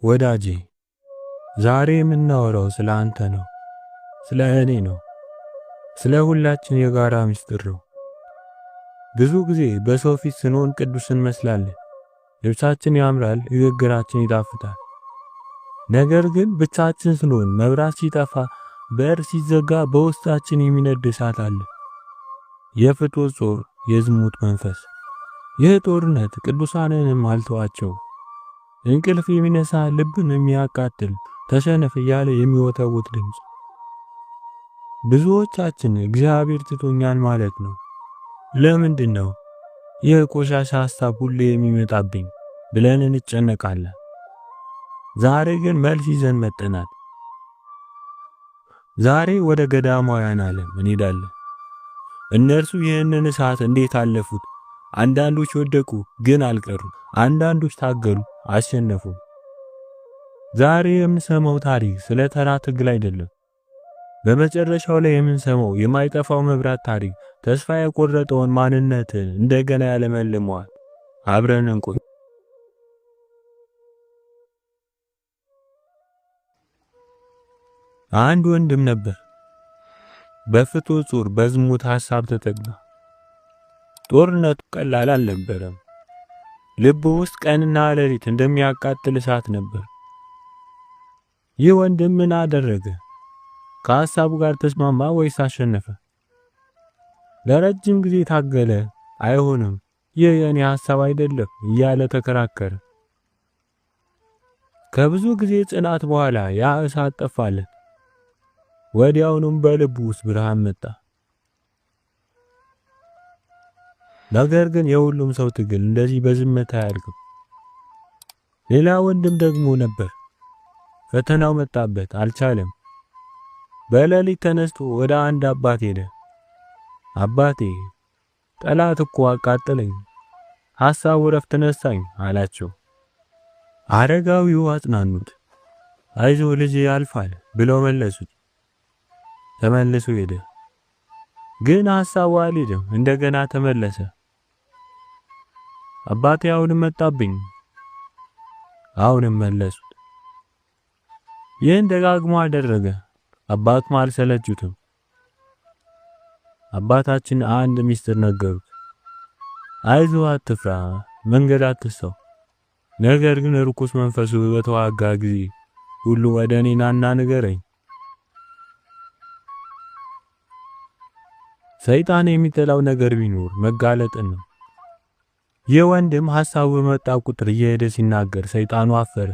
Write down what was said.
ወዳጄ ዛሬ የምናወራው ስለ አንተ ነው፣ ስለ እኔ ነው፣ ስለ ሁላችን የጋራ ምስጢር ነው። ብዙ ጊዜ በሰው ፊት ስንሆን ቅዱስ እንመስላለን። ልብሳችን ያምራል፣ ንግግራችን ይጣፍጣል። ነገር ግን ብቻችን ስንሆን መብራት ሲጠፋ፣ በር ሲዘጋ በውስጣችን የሚነድ እሳት አለ። የፍትወት ጾር፣ የዝሙት መንፈስ። ይህ ጦርነት ቅዱሳንንም አልተዋቸው። እንቅልፍ የሚነሳ ልብን የሚያቃጥል ተሸነፍ እያለ የሚወተውት ድምጽ። ብዙዎቻችን እግዚአብሔር ትቶኛል ማለት ነው። ለምንድን ነው የቆሻሻ ሐሳብ ሁሌ የሚመጣብኝ ብለን እንጨነቃለን። ዛሬ ግን መልስ ይዘን መጥተናል። ዛሬ ወደ ገዳማውያን ዓለም እንሄዳለን። እነርሱ ይህንን እሳት እንዴት አለፉት? አንዳንዶች ወደቁ ግን አልቀሩም። አንዳንዶች ታገሉ አሸነፉ። ዛሬ የምንሰማው ታሪክ ስለ ተራ ትግል አይደለም። በመጨረሻው ላይ የምንሰማው የማይጠፋው መብራት ታሪክ ተስፋ የቆረጠውን ማንነትን እንደገና ያለመልመዋል። አብረን እንቆይ። አንድ ወንድም ነበር። በፍትወት ጾር በዝሙት ሐሳብ ተጠቃ። ጦርነቱ ቀላል አልነበረም። ልቡ ውስጥ ቀንና ሌሊት እንደሚያቃጥል እሳት ነበር። ይህ ወንድም ምን አደረገ? ከሐሳቡ ጋር ተስማማ ወይስ አሸነፈ? ለረጅም ጊዜ ታገለ። አይሆንም፣ ይህ የኔ ሐሳብ አይደለም እያለ ተከራከረ። ከብዙ ጊዜ ጽናት በኋላ ያ እሳት ጠፋለት። ወዲያውኑም በልቡ ውስጥ ብርሃን መጣ። ነገር ግን የሁሉም ሰው ትግል እንደዚህ በዝምታ አያልቅም። ሌላ ወንድም ደግሞ ነበር። ፈተናው መጣበት፣ አልቻለም። በሌሊት ተነስቶ ወደ አንድ አባት ሄደ። አባቴ ጠላት እኮ አቃጠለኝ፣ ሐሳቡ ረፍት ነሳኝ አላቸው። አረጋዊው አጽናኑት። አይዞ ልጅ ያልፋል ብለው መለሱት። ተመልሶ ሄደ። ግን ሐሳቡ አልሄደም፣ እንደገና ተመለሰ። አባቴ አሁንም መጣብኝ፣ አሁንም መለሱት። ይህን ደጋግሞ አደረገ። አባቱም አልሰለቹትም። አባታችን አንድ ሚስጥር ነገሩት። አይዞ አትፍራ፣ መንገድ አትሰው። ነገር ግን ርኩስ መንፈሱ በተዋጋ ጊዜ ሁሉ ወደ እኔ ናና ንገረኝ። ሰይጣን የሚጠላው ነገር ቢኖር መጋለጥን ነው። የወንድም ሐሳቡ በመጣ ቁጥር እየሄደ ሲናገር ሰይጣኑ አፈረ።